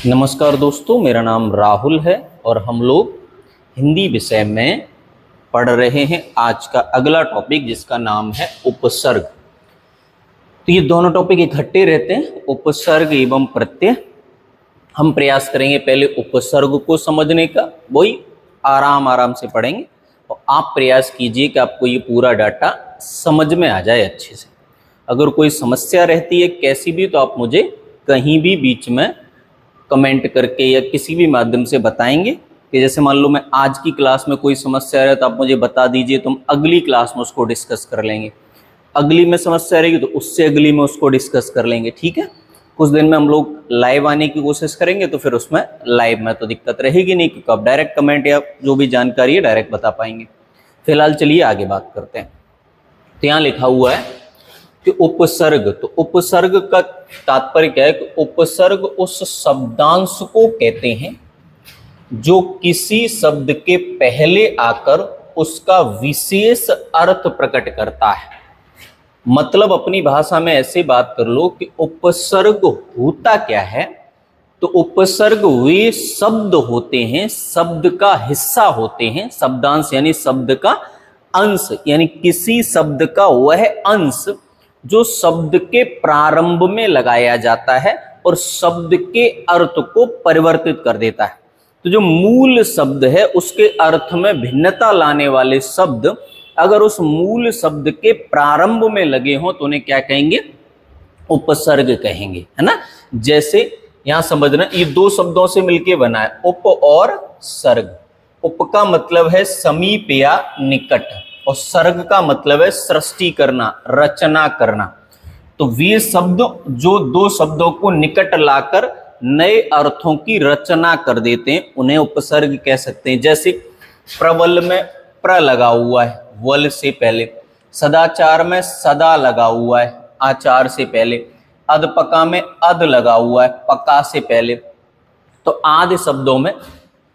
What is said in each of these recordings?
नमस्कार दोस्तों, मेरा नाम राहुल है और हम लोग हिंदी विषय में पढ़ रहे हैं आज का अगला टॉपिक जिसका नाम है उपसर्ग। तो ये दोनों टॉपिक इकट्ठे रहते हैं, उपसर्ग एवं प्रत्यय। हम प्रयास करेंगे पहले उपसर्ग को समझने का, वही आराम से पढ़ेंगे और आप प्रयास कीजिए कि आपको ये पूरा डाटा समझ में आ जाए अच्छे से। अगर कोई समस्या रहती है कैसी भी तो आप मुझे कहीं भी बीच में कमेंट करके या किसी भी माध्यम से बताएंगे कि जैसे मान लो मैं आज की क्लास में कोई समस्या रहे तो आप मुझे बता दीजिए, तो हम अगली क्लास में उसको डिस्कस कर लेंगे। अगली में समस्या रहेगी तो उससे अगली में उसको डिस्कस कर लेंगे, ठीक है। कुछ दिन में हम लोग लाइव आने की कोशिश करेंगे तो फिर उसमें लाइव में तो दिक्कत रहेगी नहीं, क्योंकि आप डायरेक्ट कमेंट या जो भी जानकारी है डायरेक्ट बता पाएंगे। फिलहाल चलिए आगे बात करते हैं। तो यहाँ लिखा हुआ है कि उपसर्ग, तो उपसर्ग का तात्पर्य क्या है कि उपसर्ग उस शब्दांश को कहते हैं जो किसी शब्द के पहले आकर उसका विशेष अर्थ प्रकट करता है। मतलब अपनी भाषा में ऐसे बात कर लो कि उपसर्ग होता क्या है। तो उपसर्ग वे शब्द होते हैं, शब्द का हिस्सा होते हैं, शब्दांश यानी शब्द का अंश, यानी किसी शब्द का वह अंश जो शब्द के प्रारंभ में लगाया जाता है और शब्द के अर्थ को परिवर्तित कर देता है। तो जो मूल शब्द है उसके अर्थ में भिन्नता लाने वाले शब्द अगर उस मूल शब्द के प्रारंभ में लगे हों तो उन्हें क्या कहेंगे? उपसर्ग कहेंगे, है ना। जैसे यहां समझना, ये दो शब्दों से मिलकर बना है, उप और सर्ग। उप का मतलब है समीप या निकट और सर्ग का मतलब है सृष्टि करना, रचना करना। तो वे शब्द जो दो शब्दों को निकट लाकर नए अर्थों की रचना कर देते हैं उन्हें उपसर्ग कह सकते हैं। जैसे प्रबल में प्र लगा हुआ है वल से पहले, सदाचार में सदा लगा हुआ है आचार से पहले, अधपका में अध लगा हुआ है पका से पहले। तो आदि शब्दों में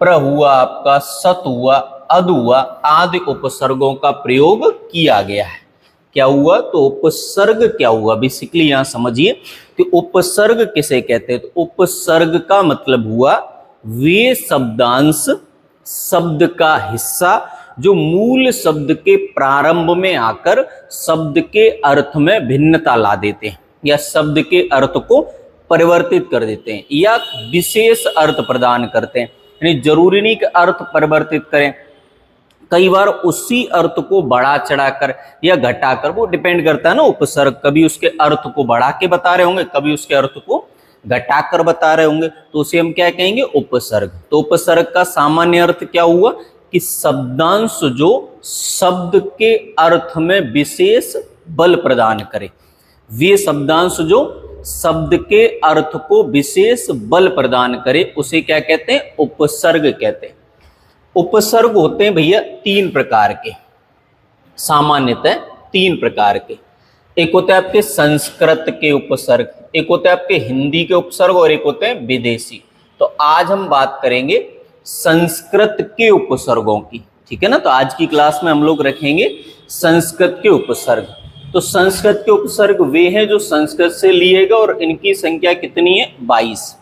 प्र हुआ, आपका सत हुआ, अद हुआ, आदि उपसर्गों का प्रयोग किया गया है। क्या हुआ? तो उपसर्ग क्या हुआ बेसिकली यहां समझिए कि उपसर्ग किसे कहते हैं। तो उपसर्ग का मतलब हुआ वे शब्दांश, शब्द का हिस्सा जो मूल शब्द के प्रारंभ में आकर शब्द के अर्थ में भिन्नता ला देते हैं या शब्द के अर्थ को परिवर्तित कर देते हैं या विशेष अर्थ प्रदान करते हैं। यानी जरूरी नहीं कि अर्थ परिवर्तित करें, कई बार उसी अर्थ को बढ़ा चढ़ाकर या घटाकर, वो डिपेंड करता है ना उपसर्ग, कभी उसके अर्थ को बढ़ा के बता रहे होंगे, कभी उसके अर्थ को घटाकर बता रहे होंगे, तो उसे हम क्या कहेंगे? उपसर्ग। तो उपसर्ग का सामान्य अर्थ क्या हुआ कि शब्दांश जो शब्द के अर्थ में विशेष बल प्रदान करे, वे शब्दांश जो शब्द के अर्थ को विशेष बल प्रदान करे उसे क्या कहते हैं? उपसर्ग कहते हैं। उपसर्ग होते हैं भैया तीन प्रकार के, सामान्यतः तीन प्रकार के। एक होते हैं आपके संस्कृत के उपसर्ग, एक होते हैं आपके हिंदी के उपसर्ग और एक होते हैं विदेशी। तो आज हम बात करेंगे संस्कृत के उपसर्गों की, ठीक है ना। तो आज की क्लास में हम लोग रखेंगे संस्कृत के उपसर्ग। तो संस्कृत के उपसर्ग वे हैं जो संस्कृत से लिए गए और इनकी संख्या कितनी है? 22।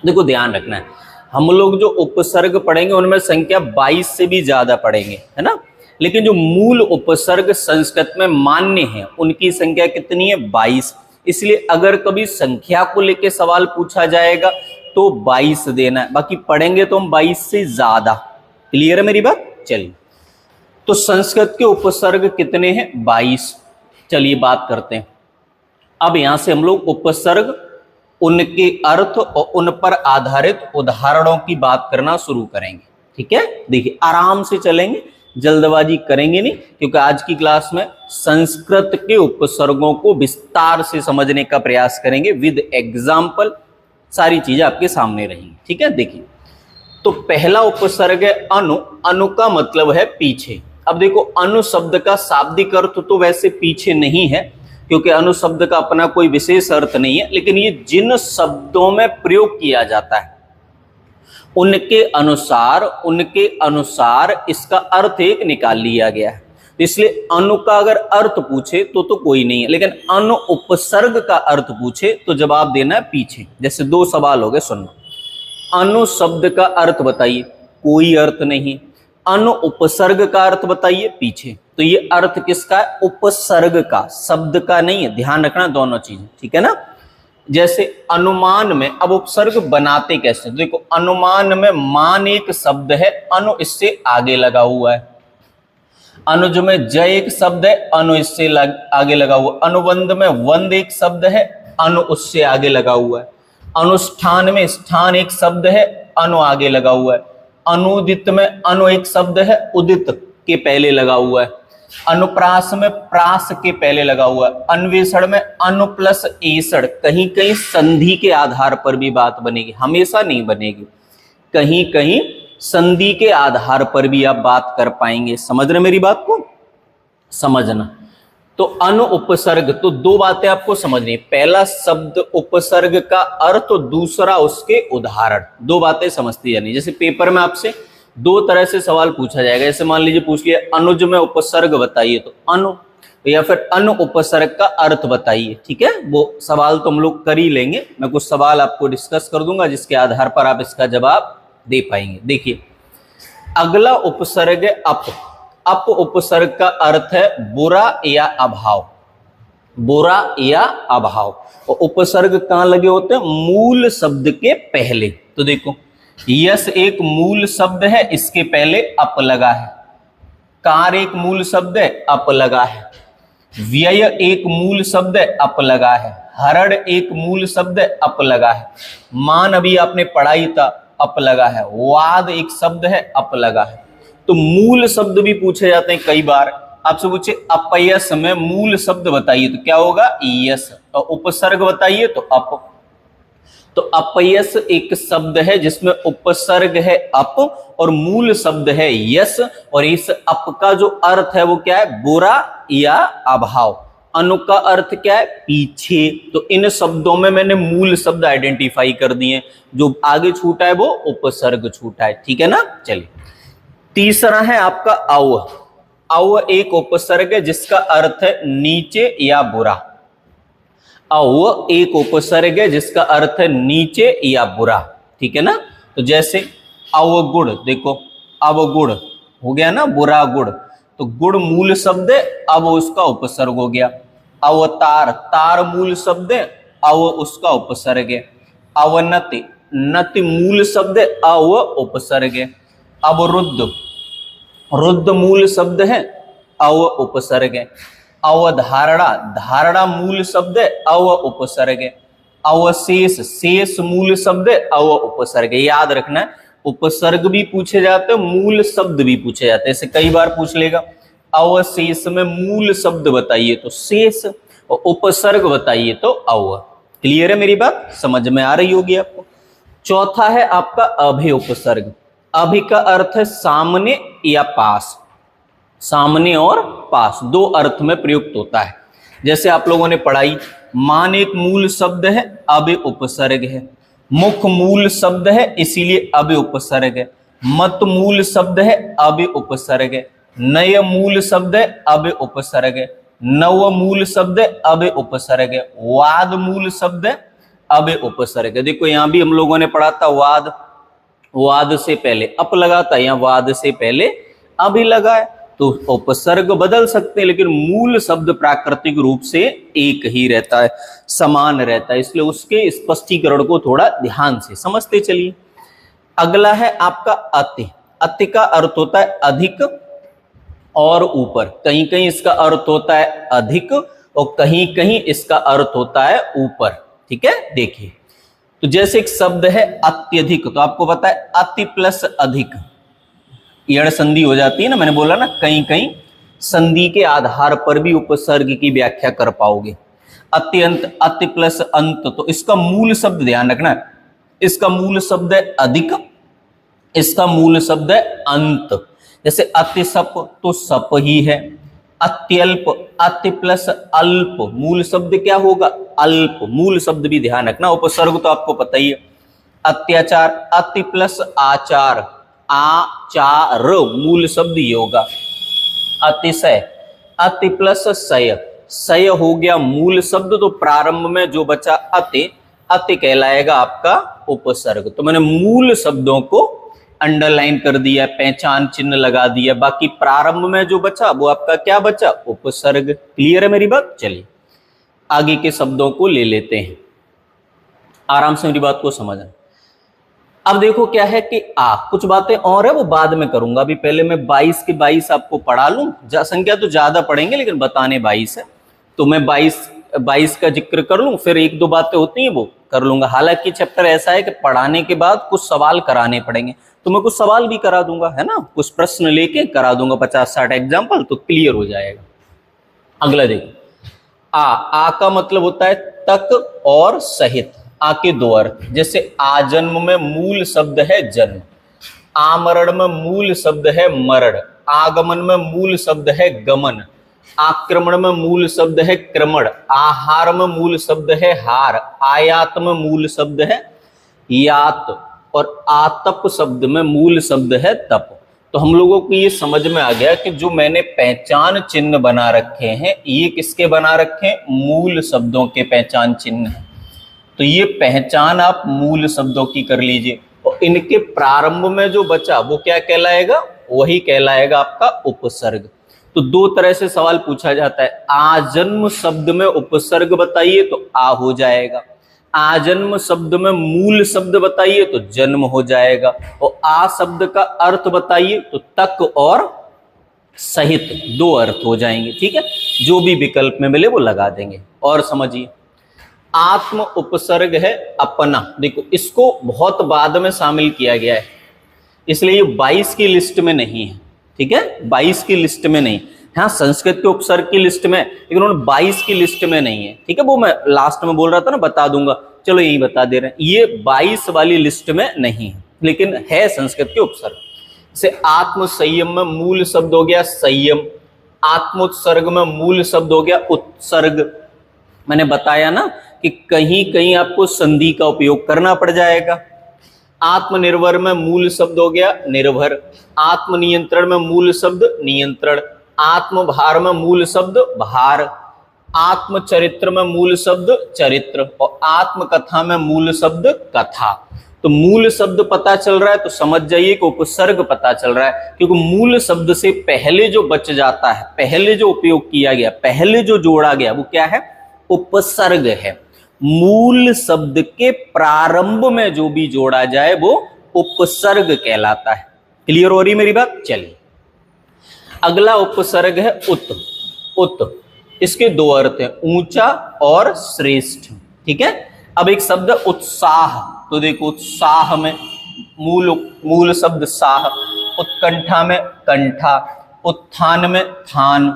देखो ध्यान रखना है, हम लोग जो उपसर्ग पढ़ेंगे उनमें संख्या 22 से भी ज्यादा पढ़ेंगे, है ना। लेकिन जो मूल उपसर्ग संस्कृत में मान्य है उनकी संख्या कितनी है? 22। इसलिए अगर कभी संख्या को लेकर सवाल पूछा जाएगा तो 22 देना है, बाकी पढ़ेंगे तो हम 22 से ज्यादा। क्लियर है मेरी बात? चलिए, तो संस्कृत के उपसर्ग कितने हैं? 22। चलिए बात करते हैं। अब यहां से हम लोग उपसर्ग, उनके अर्थ और उन पर आधारित उदाहरणों की बात करना शुरू करेंगे, ठीक है। देखिए आराम से चलेंगे, जल्दबाजी करेंगे नहीं, क्योंकि आज की क्लास में संस्कृत के उपसर्गों को विस्तार से समझने का प्रयास करेंगे विद एग्जाम्पल। सारी चीजें आपके सामने रहेंगी, ठीक है। देखिए, तो पहला उपसर्ग है अनु। अनु का मतलब है पीछे। अब देखो, अनु शब्द का शाब्दिक अर्थ तो वैसे पीछे नहीं है, क्योंकि अनु शब्द का अपना कोई विशेष अर्थ नहीं है, लेकिन ये जिन शब्दों में प्रयोग किया जाता है उनके अनुसार इसका अर्थ एक निकाल लिया गया है। इसलिए अनु का अगर अर्थ पूछे तो कोई नहीं है, लेकिन अनु उपसर्ग का अर्थ पूछे तो जवाब देना है पीछे। जैसे दो सवाल हो गए, सुनना। अनु शब्द का अर्थ बताइए, कोई अर्थ नहीं। अनु उपसर्ग का अर्थ बताइए, पीछे। तो ये अर्थ किसका है? उपसर्ग का, शब्द का नहीं है। ध्यान रखना दोनों चीजें, ठीक है ना। जैसे अनुमान में अब उपसर्ग बनाते कैसे, देखो अनुमान में मान एक शब्द है, अनु इससे आगे लगा हुआ है। अनुज में जय एक शब्द है, अनु इससे आगे लगा हुआ। अनुबंध में वंद एक शब्द है, अनु उससे आगे लगा हुआ है। अनुष्ठान में स्थान एक शब्द है, अनु आगे लगा हुआ है। अनुदित में अनु एक शब्द है, उदित के पहले लगा हुआ है। अनुप्रास में प्रास के पहले लगा हुआ है। अन्वेषण में अनु प्लस एषण। कहीं कहीं संधि के आधार पर भी बात बनेगी, हमेशा नहीं बनेगी, कहीं कहीं संधि के आधार पर भी आप बात कर पाएंगे। समझ रहे मेरी बात को? समझना। तो अनु उपसर्ग, तो दो बातें आपको समझनी, पहला शब्द उपसर्ग का अर्थ और दूसरा उसके उदाहरण। दो बातें समझती जानी। जैसे पेपर में आपसे दो तरह से सवाल पूछा जाएगा। जैसे मान लीजिए पूछ लिया अनुज में उपसर्ग बताइए, तो अनु, या फिर अनु उपसर्ग का अर्थ बताइए, ठीक है। वो सवाल तो हम लोग कर ही लेंगे, मैं कुछ सवाल आपको डिस्कस कर दूंगा जिसके आधार पर आप इसका जवाब दे पाएंगे। देखिए अगला उपसर्ग है अप। अप उपसर्ग का अर्थ है बुरा या अभाव, बुरा या अभाव। और उपसर्ग कहां लगे होते हैं? मूल शब्द के पहले। तो देखो यस एक मूल शब्द है, इसके पहले अप लगा है। कार एक मूल शब्द है, अप लगा है। व्यय एक मूल शब्द है, अप लगा है। हरण एक मूल शब्द है, अप लगा है। मान अभी आपने पढ़ाई था, अप लगा है। वाद एक शब्द है, अप लगा है। तो मूल शब्द भी पूछे जाते हैं कई बार। आपसे पूछे अपयस में मूल शब्द बताइए, तो क्या होगा? यस। और उपसर्ग बताइए, तो अप। तो अपयस एक शब्द है जिसमें उपसर्ग है अप और मूल शब्द है यस। और इस अप का जो अर्थ है वो क्या है? बुरा या अभाव। अनु का अर्थ क्या है? पीछे। तो इन शब्दों में मैंने मूल शब्द आइडेंटिफाई कर दिए, जो आगे छूटा है वो उपसर्ग छूटा है, ठीक है ना। चलिए तीसरा है आपका अव। अव एक उपसर्ग है जिसका अर्थ है नीचे या बुरा। अव एक उपसर्ग है जिसका अर्थ है नीचे या बुरा, ठीक है ना। तो जैसे अवगुण, देखो अवगुण हो गया ना, बुरा गुण। तो गुण मूल शब्द है, अब उसका उपसर्ग हो गया। अवतार, तार मूल शब्द है, अव उसका उपसर्ग है। अवनति, नति मूल शब्द है, अव उपसर्ग है। अवरुद्ध, रुद्ध मूल शब्द है, अव उपसर्ग है। अवधारणा, धारणा मूल शब्द है, अव उपसर्ग है। अवशेष, शेष मूल शब्द है, अव उपसर्ग है। याद रखना है उपसर्ग भी पूछे जाते हैं, मूल शब्द भी पूछे जाते हैं। ऐसे कई बार पूछ लेगा अवशेष में मूल शब्द बताइए, तो शेष, और उपसर्ग बताइए तो अव। क्लियर है मेरी बात? समझ में आ रही होगी आपको। चौथा है आपका अभि उपसर्ग। अभि का अर्थ है सामने या पास। सामने और पास दो अर्थ में प्रयुक्त होता है। जैसे आप लोगों ने पढ़ाई, मान एक मूल शब्द है, अभि उपसर्ग है। मुख मूल शब्द है, इसीलिए अभि उपसर्ग है। मत मूल शब्द है, अभि उपसर्ग है। नय मूल शब्द है, अभि उपसर्ग है। नव मूल शब्द है, अभि उपसर्ग है। वाद मूल शब्द है, अभि उपसर्ग है। देखो यहां भी हम लोगों ने पढ़ा था वाद, वाद से पहले अप लगा था, यहाँ वाद से पहले अभि लगा है। तो उपसर्ग बदल सकते हैं, लेकिन मूल शब्द प्राकृतिक रूप से एक ही रहता है, समान रहता है। इसलिए उसके स्पष्टीकरण को थोड़ा ध्यान से समझते चलिए। अगला है आपका अति। अति का अर्थ होता है अधिक और ऊपर। कहीं कहीं इसका अर्थ होता है अधिक और कहीं कहीं इसका अर्थ होता है ऊपर, ठीक है। देखिए तो जैसे एक शब्द है अत्यधिक, तो आपको पता है अति प्लस अधिक यड़ संधि हो जाती है ना। मैंने बोला ना कहीं कहीं संधि के आधार पर भी उपसर्ग की व्याख्या कर पाओगे। अत्यंत, अति प्लस अंत, तो इसका मूल शब्द ध्यान रखना है, इसका मूल शब्द है अधिक, इसका मूल शब्द है अंत। जैसे अति सप, तो सप ही है। अत्यल्प, अति प्लस अल्प, मूल शब्द क्या होगा? अल्प। मूल शब्द भी ध्यान रखना, उपसर्ग तो आपको पता ही है। अत्याचार, अति प्लस आचार, आचार, मूल शब्द योगा। अतिशय, अति प्लस सय, सय हो गया मूल शब्द, तो प्रारंभ में जो बचा अति, अति कहलाएगा आपका उपसर्ग। तो मैंने मूल शब्दों को अंडरलाइन कर दिया, पहचान चिन्ह लगा दिया, बाकी प्रारंभ में जो बचा वो आपका क्या बचा, उपसर्ग। क्लियर है मेरी बात? चलिए आगे के शब्दों को ले लेते हैं, आराम से मेरी बात को समझना। अब देखो क्या है कि कुछ बातें और है वो बाद में करूंगा, अभी पहले मैं 22 के 22 आपको पढ़ा लूं। संख्या तो ज्यादा पढ़ेंगे लेकिन बताने 22 है, तो मैं 22 का जिक्र कर लूं, फिर एक दो बातें होती हैं वो कर लूंगा। हालांकि चैप्टर ऐसा है कि पढ़ाने के बाद कुछ सवाल कराने पड़ेंगे, तो मैं कुछ सवाल भी करा दूंगा, है ना, कुछ प्रश्न लेके करा दूंगा 50-60 एग्जाम्पल, तो क्लियर हो जाएगा। अगला देखो, आ का मतलब होता है तक और सहित। आ के दो अर्थ, जैसे आजन्म में मूल शब्द है जन्म, आमरण में मूल शब्द है मरण, आगमन में मूल शब्द है गमन, आक्रमण में मूल शब्द है क्रमण, आहार में मूल शब्द है हार, आयात में मूल शब्द है यात, और आतप शब्द में मूल शब्द है तप। तो हम लोगों को ये समझ में आ गया कि जो मैंने पहचान चिन्ह बना रखे हैं ये किसके बना रखे हैं, मूल शब्दों के पहचान चिन्ह है। तो ये पहचान आप मूल शब्दों की कर लीजिए, और इनके प्रारंभ में जो बचा वो क्या कहलाएगा, वही कहलाएगा आपका उपसर्ग। तो दो तरह से सवाल पूछा जाता है, आजन्म शब्द में उपसर्ग बताइए तो आ हो जाएगा, आजन्म शब्द में मूल शब्द बताइए तो जन्म हो जाएगा, और आ शब्द का अर्थ बताइए तो तक और सहित दो अर्थ हो जाएंगे। ठीक है, जो भी विकल्प में मिले वो लगा देंगे। और समझिए, आत्म उपसर्ग है अपना, देखो इसको बहुत बाद में शामिल किया गया है, इसलिए ये 22 की लिस्ट में नहीं है। ठीक है, 22 की लिस्ट में नहीं, हाँ संस्कृत के उपसर्ग की लिस्ट में, लेकिन उन्होंने 22 की लिस्ट में नहीं है। ठीक है, वो मैं लास्ट में बोल रहा था ना, बता दूंगा, चलो यही बता दे रहे हैं, ये 22 वाली लिस्ट में नहीं है, लेकिन है संस्कृत के उपसर्ग। जैसे आत्म संयम में मूल शब्द हो गया संयम, आत्मोत्सर्ग में मूल शब्द हो गया उत्सर्ग। मैंने बताया ना कि कहीं कहीं आपको संधि का उपयोग करना पड़ जाएगा। आत्मनिर्भर में मूल शब्द हो गया निर्भर, आत्मनियंत्रण में मूल शब्द नियंत्रण, आत्मभार में मूल शब्द भार, आत्मचरित्र में मूल शब्द चरित्र, और आत्मकथा में मूल शब्द कथा। तो मूल शब्द पता चल रहा है तो समझ जाइए कि उपसर्ग पता चल रहा है, क्योंकि मूल शब्द से पहले जो बच जाता है, पहले जो उपयोग किया गया, पहले जो जोड़ा गया वो क्या है, उपसर्ग है। मूल शब्द के प्रारंभ में जो भी जोड़ा जाए वो उपसर्ग कहलाता है। क्लियर हो रही मेरी बात? चलिए अगला उपसर्ग है उत। उत, इसके दो अर्थ हैं, ऊंचा और श्रेष्ठ। ठीक है, अब एक शब्द उत्साह, तो देखो उत्साह में मूल शब्द साह, उत्कंठा में कंठा, उत्थान में थान,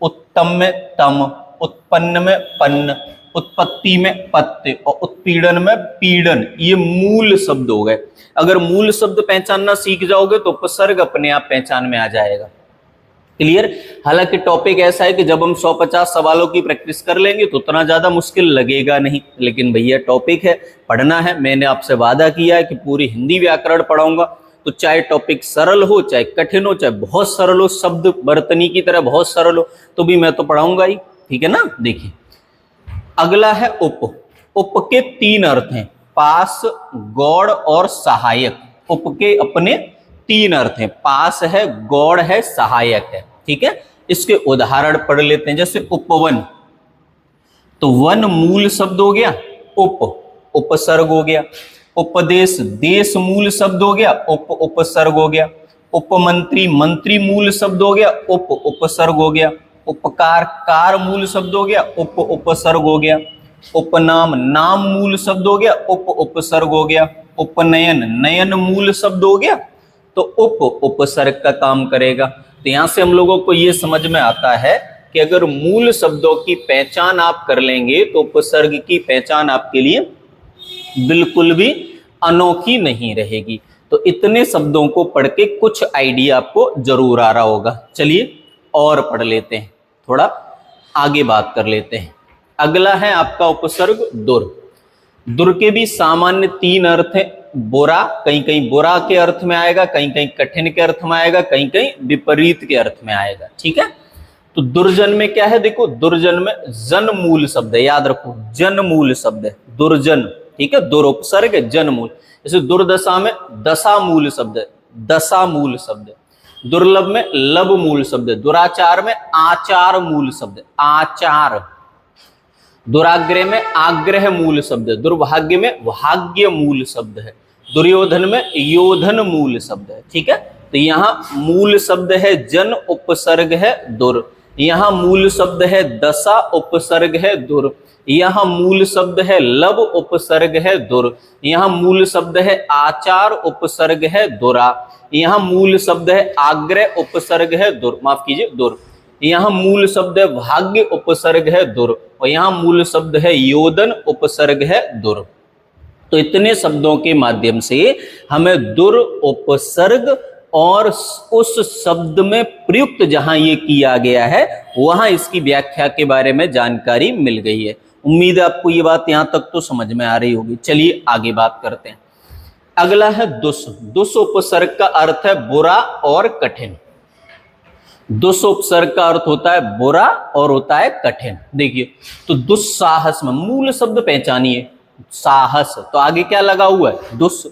उत्तम में तम, उत्पन्न में पन्न, उत्पत्ति में पत्ते, और उत्पीड़न में पीड़न। ये मूल शब्द हो गए। अगर मूल शब्द पहचानना सीख जाओगे तो उपसर्ग अपने आप पहचान में आ जाएगा। क्लियर? हालांकि टॉपिक ऐसा है कि जब हम 150 सवालों की प्रैक्टिस कर लेंगे तो उतना ज्यादा मुश्किल लगेगा नहीं, लेकिन भैया टॉपिक है, पढ़ना है। मैंने आपसे वादा किया है कि पूरी हिंदी व्याकरण पढ़ाऊंगा, तो चाहे टॉपिक सरल हो चाहे कठिन हो, चाहे बहुत सरल हो, शब्द बर्तनी की तरह बहुत सरल हो, तो भी मैं तो पढ़ाऊंगा ही। ठीक है ना? देखिए अगला है उप। उप के तीन अर्थ हैं, पास, गौड़ और सहायक। उप के अपने तीन अर्थ हैं, पास है, गौड़ है, सहायक है। ठीक है, इसके उदाहरण पढ़ लेते हैं। जैसे उपवन, तो वन मूल शब्द हो गया, उप उपसर्ग हो गया। उपदेश, देश मूल शब्द हो गया, उप उपसर्ग हो गया। उपमंत्री, मंत्री मूल शब्द हो गया, उप उपसर्ग हो गया। उपकार, कार मूल शब्द हो गया, उप उपसर्ग हो गया। उपनाम, नाम मूल शब्द हो गया, उप उपसर्ग हो गया। उपनयन, नयन मूल शब्द हो गया, तो उप उपसर्ग का काम करेगा। तो यहां से हम लोगों को यह समझ में आता है कि अगर मूल शब्दों की पहचान आप कर लेंगे तो उपसर्ग की पहचान आपके लिए बिल्कुल भी अनोखी नहीं रहेगी। तो इतने शब्दों को पढ़ के कुछ आइडिया आपको जरूर आ रहा होगा। चलिए और पढ़ लेते हैं, थोड़ा आगे बात कर लेते हैं। अगला है आपका उपसर्ग दुर। दुर के भी सामान्य तीन अर्थ हैं। बुरा, कहीं कहीं बुरा के अर्थ में आएगा, कहीं कहीं कठिन के अर्थ में आएगा, कहीं कहीं विपरीत के अर्थ में आएगा। ठीक है, तो दुर्जन में क्या है, देखो दुर्जन में जन मूल शब्द है, याद रखो जन मूल शब्द है दुर्जन। ठीक है। दुर उपसर्ग है, जन मूल। जैसे दुर्दशा में दशा मूल शब्द है, दशा मूल शब्द है। दुर्लभ में लब मूल शब्द है। दुराचार में आचार मूल शब्द है, आचार। दुराग्रह में आग्रह मूल शब्द है। दुर्भाग्य में भाग्य मूल शब्द है। दुर्योधन में योधन मूल शब्द है, ठीक है। तो यहाँ मूल शब्द है जन, उपसर्ग है दुर। यहाँ मूल शब्द है दशा, उपसर्ग है दुर। यहाँ मूल शब्द है लब, उपसर्ग है दुर। यहाँ मूल शब्द है आचार, उपसर्ग है दुरा। यहाँ मूल शब्द है आग्रह, उपसर्ग है दुर, माफ कीजिए दुर। यहाँ मूल शब्द है भाग्य, उपसर्ग है दुर। और यहाँ मूल शब्द है योदन, उपसर्ग है दुर। तो इतने शब्दों के माध्यम से हमें दुर, उपसर्ग और उस शब्द में प्रयुक्त जहां ये किया गया है वहां इसकी व्याख्या के बारे में जानकारी मिल गई है। उम्मीद है आपको ये बात यहां तक तो समझ में आ रही होगी। चलिए आगे बात करते हैं। अगला है दुस। दुस उपसर्ग का अर्थ है बुरा और कठिन। दुस उपसर्ग का अर्थ होता है बुरा और होता है कठिन। देखिए, तो दुस्साहस में मूल शब्द पहचानिए, साहस, तो आगे क्या लगा हुआ है दुस।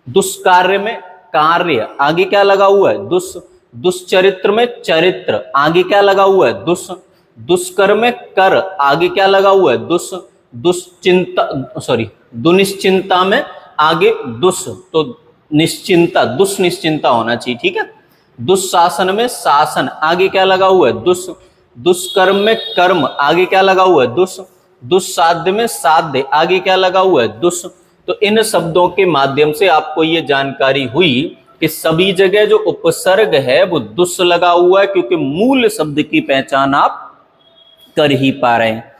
दुष्कार्य में कार्य, आगे क्या लगा हुआ है दुस। दुष्चरित्र में चरित्र, आगे क्या लगा हुआ है दुस। दुष्कर में कर, आगे क्या लगा हुआ है दुस। दुश्चिंता सॉरी दुनिश्चिंता में आगे दुस, तो निश्चिंता, दुष्निश्चिंता होना चाहिए, ठीक है। दुशासन में शासन, आगे क्या लगा हुआ है दुस। दुष्कर्म में कर्म, आगे क्या लगा हुआ है दुस। दुस्साध्य में साध्य, आगे क्या लगा हुआ है दुस। तो इन शब्दों के माध्यम से आपको ये जानकारी हुई कि सभी जगह जो उपसर्ग है वो दुस लगा हुआ है, क्योंकि मूल शब्द की पहचान आप कर ही पा रहे हैं।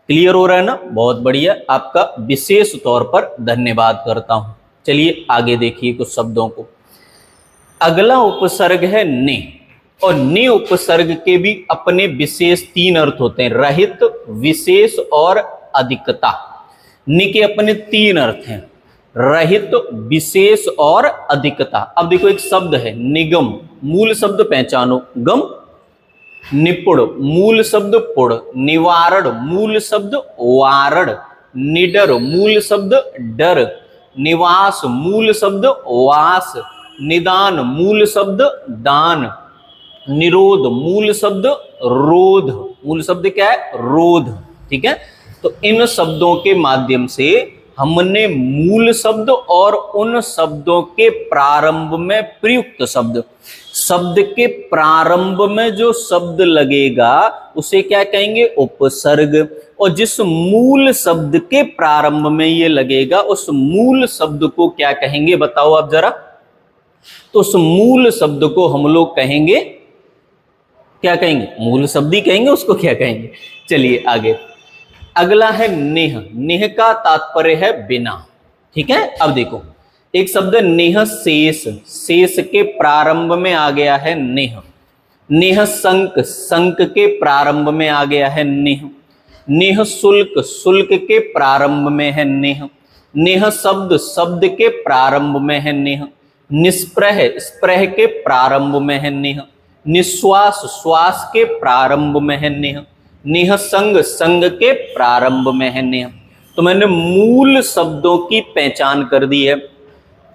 क्लियर हो रहा है ना? बहुत बढ़िया, आपका विशेष तौर पर धन्यवाद करता हूं। चलिए आगे देखिए कुछ शब्दों को। अगला उपसर्ग है ने, और ने उपसर्ग के भी अपने विशेष 3 अर्थ होते हैं, रहित, विशेष और अधिकता। ने के अपने 3 अर्थ हैं, रहित, विशेष और अधिकता। अब देखो एक शब्द है निगम, मूल शब्द पहचानो, गम। निपुण, मूल शब्द पुड़। निवारण, मूल शब्द वारण। निडर, मूल शब्द डर। निवास, मूल शब्द वास। निदान, मूल शब्द दान। निरोध, मूल शब्द रोध। मूल शब्द क्या है? रोध, ठीक है। तो इन शब्दों के माध्यम से हमने मूल शब्द और उन शब्दों के प्रारंभ में प्रयुक्त शब्द, शब्द के प्रारंभ में जो शब्द लगेगा उसे क्या कहेंगे? उपसर्ग। और जिस मूल शब्द के प्रारंभ में ये लगेगा उस मूल शब्द को क्या कहेंगे बताओ आप जरा। तो उस मूल शब्द को हम लोग कहेंगे, क्या कहेंगे? मूल शब्द ही कहेंगे, उसको क्या कहेंगे? चलिए आगे। अगला है नेह। नेह का तात्पर्य है बिना, ठीक है। अब देखो एक शब्द नेह शेष, शेष के प्रारंभ में आ गया है नेह। नेह संक, संक के प्रारंभ में आ गया है नेह। नेह शुल्क, शुल्क के प्रारंभ में है नेह। नेह शब्द, शब्द के प्रारंभ में है नेह। निष्प्रह, स्प्रह के प्रारंभ में है नेह। निश्वास, श्वास के प्रारंभ में है नेह। नेह संग, संग के प्रारंभ में है नेह। तो मैंने मूल शब्दों की पहचान कर दी है।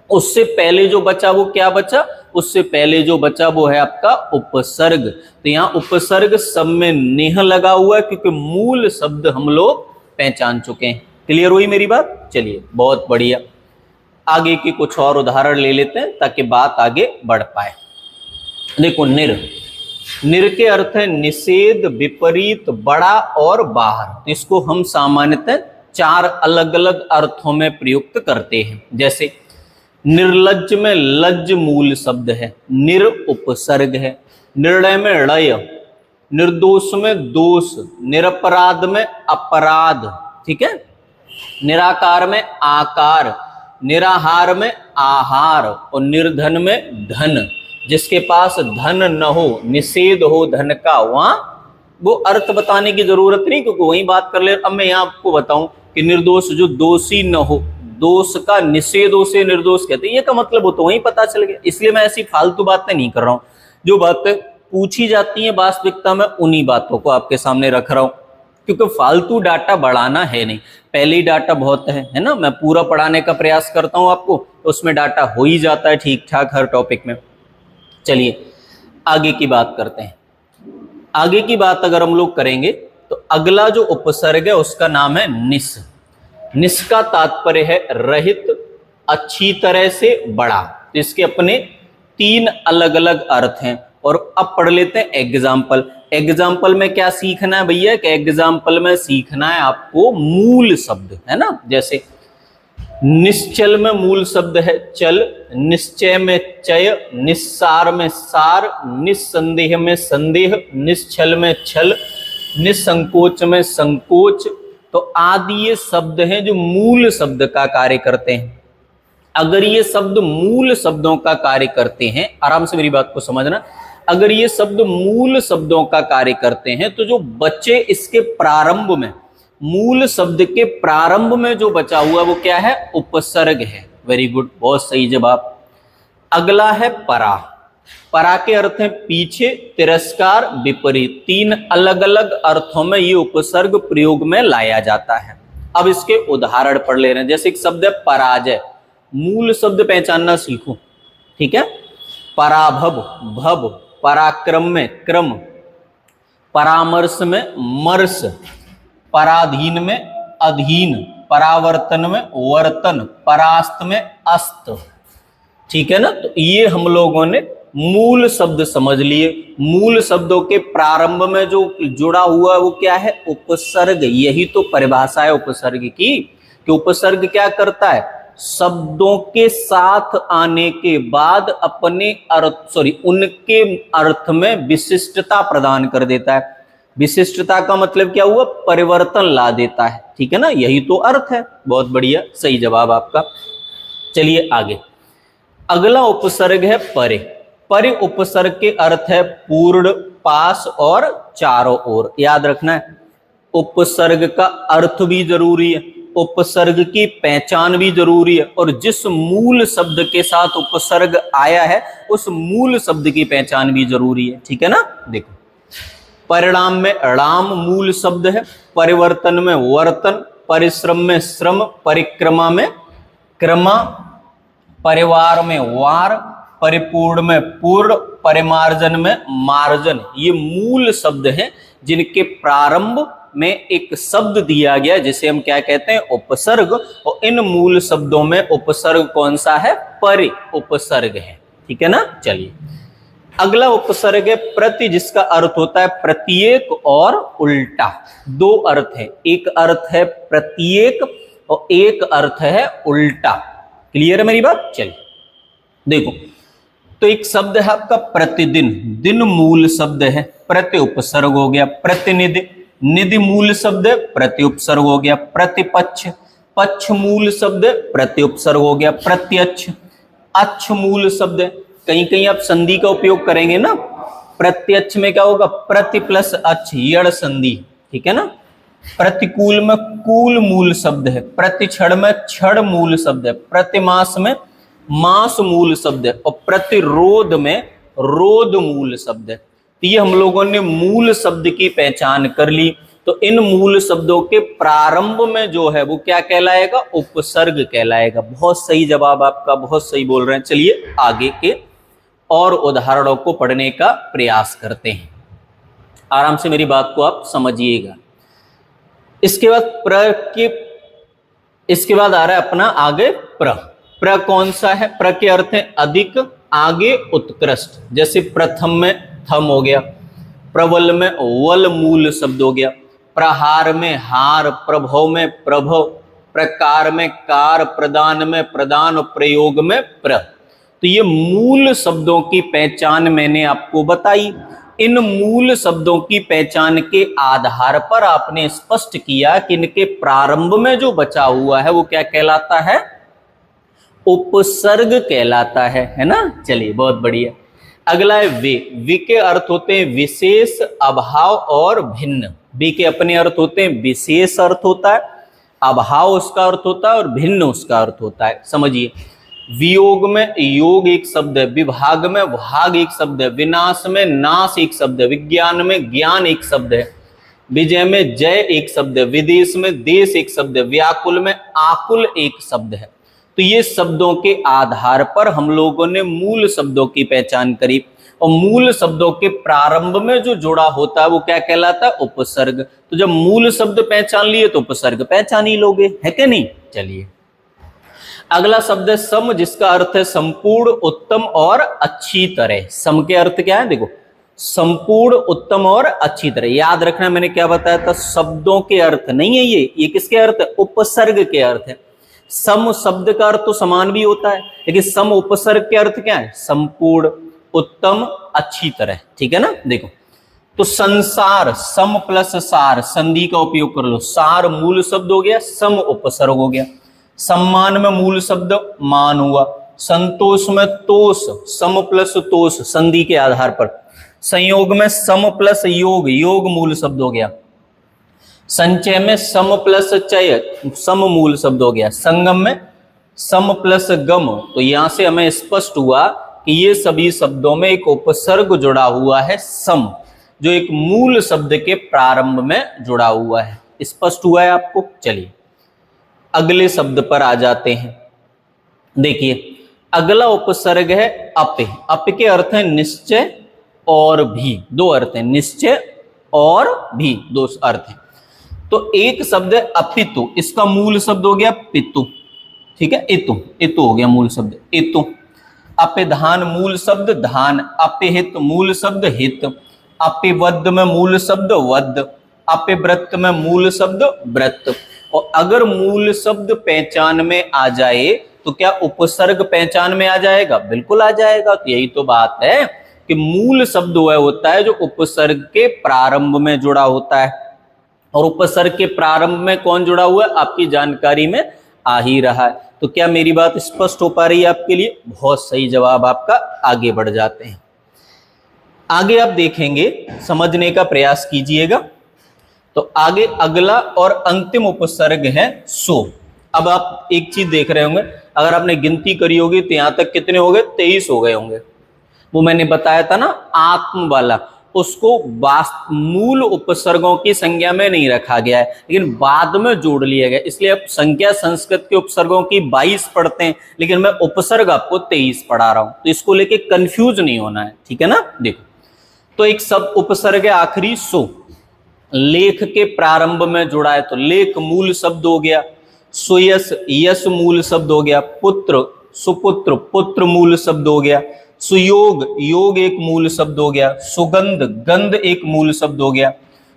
उससे पहले जो बचा वो क्या बचा? उससे पहले जो बचा वो है आपका उपसर्ग। तो यहाँ उपसर्ग सब में नेह लगा हुआ है, क्योंकि मूल शब्द हम लोग पहचान चुके हैं। क्लियर हुई मेरी बात? चलिए बहुत बढ़िया। आगे के कुछ और उदाहरण ले लेते हैं ताकि बात आगे बढ़ पाए। देखो निर, निर के अर्थ है निषेध, विपरीत, बड़ा और बाहर। इसको हम सामान्यतः 4 अलग अलग अर्थों में प्रयुक्त करते हैं। जैसे निर्लज्ज में लज्ज मूल शब्द है, निर उपसर्ग है। निर्णय में णय, निर्दोष में दोष, निरपराध में अपराध, ठीक है। निराकार में आकार, निराहार में आहार और निर्धन में धन। जिसके पास धन न हो, निषेध हो धन का, वहां वो अर्थ बताने की जरूरत नहीं, क्योंकि वही बात कर ले। अब मैं यहाँ आपको बताऊं कि निर्दोष जो दोषी न हो, दोष का निषेधों से निर्दोष कहते हैं, ये का मतलब हो तो वही पता चल गया। इसलिए मैं ऐसी फालतू बातें नहीं कर रहा हूं। जो बातें पूछी जाती हैं वास्तविकता में उन्हीं बातों को आपके सामने रख रहा हूं। क्योंकि फालतू डाटा बढ़ाना है नहीं, पहले ही डाटा बहुत है ना। मैं पूरा पढ़ाने का प्रयास करता हूं आपको, तो उसमें डाटा हो ही जाता है ठीक ठाक हर टॉपिक में। चलिए आगे की बात करते हैं। आगे की बात अगर हम लोग करेंगे तो अगला जो उपसर्ग है उसका नाम है निस। निस का तात्पर्य है रहित, अच्छी तरह से, बड़ा। तो इसके अपने 3 अलग अलग अर्थ हैं। और अब पढ़ लेते हैं एग्जाम्पल। एग्जाम्पल में क्या सीखना है भैया, कि एग्जाम्पल में सीखना है आपको मूल शब्द, है ना। जैसे निश्चल में मूल शब्द है चल, निश्चय में चय, निस्सार में सार, निस्संदेह में संदेह, निश्चल में छल, निसंकोच में संकोच। तो आदि ये शब्द हैं जो मूल शब्द का कार्य करते हैं। अगर ये शब्द मूल शब्दों का कार्य करते हैं, आराम से मेरी बात को समझना, अगर ये शब्द मूल शब्दों का कार्य करते हैं तो जो बच्चे इसके प्रारंभ में, मूल शब्द के प्रारंभ में जो बचा हुआ वो क्या है, उपसर्ग है। वेरी गुड, बहुत सही जवाब। अगला है परा। परा के अर्थ है पीछे, तिरस्कार, विपरीत। 3 अलग अलग अर्थों में ये उपसर्ग प्रयोग में लाया जाता है। अब इसके उदाहरण पढ़ ले रहे हैं। जैसे एक शब्द है पराजय, मूल शब्द पहचानना सीखो, ठीक है। पराभव, भव, पराक्रम में क्रम, परामर्श में मर्श, पराधीन में अधीन, परावर्तन में वर्तन, परास्त में अस्त, ठीक है ना। तो ये हम लोगों ने मूल शब्द समझ लिए। मूल शब्दों के प्रारंभ में जो जुड़ा हुआ वो क्या है, उपसर्ग। यही तो परिभाषा है उपसर्ग की, कि उपसर्ग क्या करता है, शब्दों के साथ आने के बाद अपने अर्थ उनके अर्थ में विशिष्टता प्रदान कर देता है। विशिष्टता का मतलब क्या हुआ, परिवर्तन ला देता है, ठीक है ना। यही तो अर्थ है। बहुत बढ़िया, सही जवाब आपका। चलिए आगे। अगला उपसर्ग है परे। परे उपसर्ग के अर्थ है पूर्ण, पास और चारों ओर। याद रखना है, उपसर्ग का अर्थ भी जरूरी है, उपसर्ग की पहचान भी जरूरी है, और जिस मूल शब्द के साथ उपसर्ग आया है उस मूल शब्द की पहचान भी जरूरी है, ठीक है ना। देखो, परिणाम में राम मूल शब्द है, परिवर्तन में वर्तन, परिश्रम में श्रम, परिक्रमा में क्रमा, परिवार में वार, परिपूर्ण में पूर्ण, परिमार्जन में मार्जन। ये मूल शब्द हैं जिनके प्रारंभ में एक शब्द दिया गया जिसे हम क्या कहते हैं, उपसर्ग। और इन मूल शब्दों में उपसर्ग कौन सा है, परे उपसर्ग है, ठीक है ना। चलिए अगला उपसर्ग है प्रति, जिसका अर्थ होता है प्रत्येक और उल्टा। 2 अर्थ है, एक अर्थ है प्रत्येक और एक अर्थ है उल्टा। क्लियर है मेरी बात। चलिए देखो, तो एक शब्द है आपका प्रतिदिन। दिन मूल शब्द है, प्रति उपसर्ग हो गया। प्रतिनिधि, निधि मूल शब्द है, प्रति उपसर्ग हो गया। प्रतिपक्ष, पक्ष मूल शब्द है, प्रति उपसर्ग हो गया। प्रत्यक्ष, अच्छ मूल शब्द है। कहीं कहीं आप संधि का उपयोग करेंगे ना, प्रत्यक्ष में क्या होगा, प्रति प्लस अच्छ, यड़ संधि, ठीक है ना। प्रतिकूल में कूल मूल शब्द है। प्रतिक्षण में क्षण मूल शब्द है। प्रतिमास में मास मूल शब्द है। और प्रतिरोध में रोध मूल शब्द है। तो ये हम लोगों ने मूल शब्द की पहचान कर ली। तो इन मूल शब्दों के प्रारंभ में जो है वो क्या कहलाएगा, उपसर्ग कहलाएगा। बहुत सही जवाब आपका, बहुत सही बोल रहे हैं। चलिए आगे के और उदाहरणों को पढ़ने का प्रयास करते हैं। आराम से मेरी बात को आप समझिएगा। इसके बाद आ रहा है अपना आगे प्र। प्र कौन सा है, प्र के अर्थ है अधिक, आगे, उत्कृष्ट। जैसे प्रथम में थम हो गया, प्रबल में वल मूल शब्द हो गया, प्रहार में हार, प्रभव में प्रभव, प्रकार में कार, प्रदान में प्रदान, प्रयोग में प्र। तो ये मूल शब्दों की पहचान मैंने आपको बताई। इन मूल शब्दों की पहचान के आधार पर आपने स्पष्ट किया कि इनके प्रारंभ में जो बचा हुआ है वो क्या कहलाता है, उपसर्ग कहलाता है ना। चलिए बहुत बढ़िया। अगला है वे। वे के अर्थ होते हैं विशेष, अभाव और भिन्न। वे के अपने अर्थ होते हैं, विशेष अर्थ होता है, अभाव उसका अर्थ होता है और भिन्न उसका अर्थ होता है। समझिए, वियोग में योग एक शब्द है, विभाग में भाग एक शब्द है, विनाश में नाश एक शब्द है, विज्ञान में ज्ञान एक शब्द है, विजय में जय एक शब्द है, विदेश में देश एक शब्द है, व्याकुल में आकुल एक शब्द है। तो ये शब्दों के आधार पर हम लोगों ने मूल शब्दों की पहचान करी, और मूल शब्दों के प्रारंभ में जो जोड़ा होता है वो क्या कहलाता है? उपसर्ग। तो जब मूल शब्द पहचान लिए तो उपसर्ग पहचान ही लोगे, है क्या नहीं? चलिए अगला शब्द है सम, जिसका अर्थ है संपूर्ण, उत्तम और अच्छी तरह। सम के अर्थ क्या है? देखो, संपूर्ण, उत्तम और अच्छी तरह। याद रखना मैंने क्या बताया था, शब्दों के अर्थ नहीं है ये किसके अर्थ है? उपसर्ग के अर्थ है। सम शब्द का अर्थ तो समान भी होता है, लेकिन सम उपसर्ग के अर्थ क्या है? संपूर्ण, उत्तम, अच्छी तरह। ठीक है ना? देखो तो संसार, सम प्लस सार, संधि का उपयोग कर लो। सार मूल शब्द हो गया, सम उपसर्ग हो गया। सम्मान में मूल शब्द मान हुआ। संतोष में तोष, सम प्लस तोष, संधि के आधार पर। संयोग में सम प्लस योग, योग मूल शब्द हो गया। संचय में सम प्लस चय, सम मूल शब्द हो गया। संगम में सम प्लस गम। तो यहां से हमें स्पष्ट हुआ कि ये सभी शब्दों में एक उपसर्ग जुड़ा हुआ है, सम, जो एक मूल शब्द के प्रारंभ में जुड़ा हुआ है। स्पष्ट हुआ है आपको? चलिए अगले शब्द पर आ जाते हैं। देखिए अगला उपसर्ग है अप। अप के अर्थ है निश्चय और भी, दो अर्थ है, निश्चय और भी दो अर्थ है। तो एक शब्द है अपितु, इसका मूल शब्द हो गया पितु। ठीक है, इतु, इतु हो गया मूल शब्द, इतु। अपिधान मूल शब्द धान। अपिहित मूल शब्द हित। अपिवद्ध में मूल शब्द वद्ध। अपिव्रत में मूल शब्द व्रत। और अगर मूल शब्द पहचान में आ जाए तो क्या उपसर्ग पहचान में आ जाएगा? बिल्कुल आ जाएगा। तो यही तो बात है कि मूल शब्द वह होता है जो उपसर्ग के प्रारंभ में जुड़ा होता है, और उपसर्ग के प्रारंभ में कौन जुड़ा हुआ है? आपकी जानकारी में आ ही रहा है। तो क्या मेरी बात स्पष्ट हो पा रही है आपके लिए? बहुत सही जवाब आपका। आगे बढ़ जाते हैं। आगे आप देखेंगे, समझने का प्रयास कीजिएगा। तो आगे अगला और अंतिम उपसर्ग है सो। अब आप एक चीज देख रहे होंगे, अगर आपने गिनती करी होगी तो यहां तक कितने हो गए? 23 हो गए होंगे। वो मैंने बताया था ना आत्म वाला, उसको मूल उपसर्गों की संज्ञा में नहीं रखा गया है, लेकिन बाद में जोड़ लिया गया। इसलिए आप संख्या संस्कृत के उपसर्गों की 22 पढ़ते हैं, लेकिन मैं उपसर्ग आपको 23 पढ़ा रहा हूं। तो इसको लेके कंफ्यूज नहीं होना है, ठीक है ना? देखो तो एक सब उपसर्ग है आखिरी सो, लेख के प्रारंभ में जुड़ा है, तो लेख मूल शब्द हो गया। सुयस, यश मूल शब्द हो गया। पुत्र, सुपुत्र, पुत्र मूल शब्द हो गया। सुयोग, योग एक मूल शब्द हो गया। सुगंध, गंध एक मूल शब्द हो गया।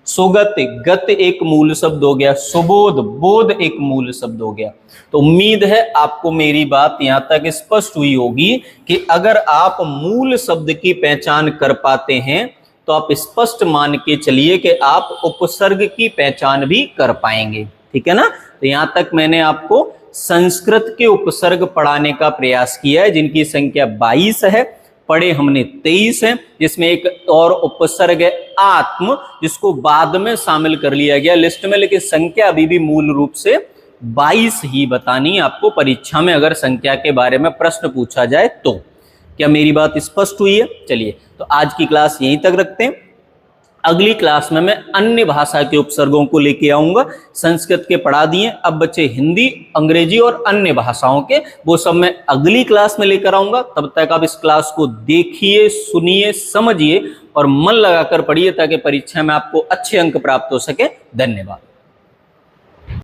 सुगत, गत एक मूल शब्द हो गया। सुबोध, बोध एक मूल शब्द हो गया। तो उम्मीद है आपको मेरी बात यहां तक स्पष्ट हुई होगी कि अगर आप मूल शब्द की पहचान कर पाते हैं तो आप स्पष्ट मान के चलिए कि आप उपसर्ग की पहचान भी कर पाएंगे। ठीक है ना? तो यहां तक मैंने आपको संस्कृत के उपसर्ग पढ़ाने का प्रयास किया है, जिनकी संख्या 22 है। पढ़े हमने 23 है, जिसमें एक और उपसर्ग है आत्म, जिसको बाद में शामिल कर लिया गया लिस्ट में, लेकिन संख्या अभी भी मूल रूप से 22 ही बतानी आपको परीक्षा में, अगर संख्या के बारे में प्रश्न पूछा जाए तो। क्या मेरी बात स्पष्ट हुई है? चलिए तो आज की क्लास यहीं तक रखते हैं। अगली क्लास में मैं अन्य भाषा के उपसर्गों को लेके आऊंगा। संस्कृत के पढ़ा दिए, अब बच्चे हिंदी, अंग्रेजी और अन्य भाषाओं के, वो सब मैं अगली क्लास में लेकर आऊंगा। तब तक आप इस क्लास को देखिए, सुनिए, समझिए और मन लगाकर पढ़िए, ताकि परीक्षा में आपको अच्छे अंक प्राप्त हो सके। धन्यवाद।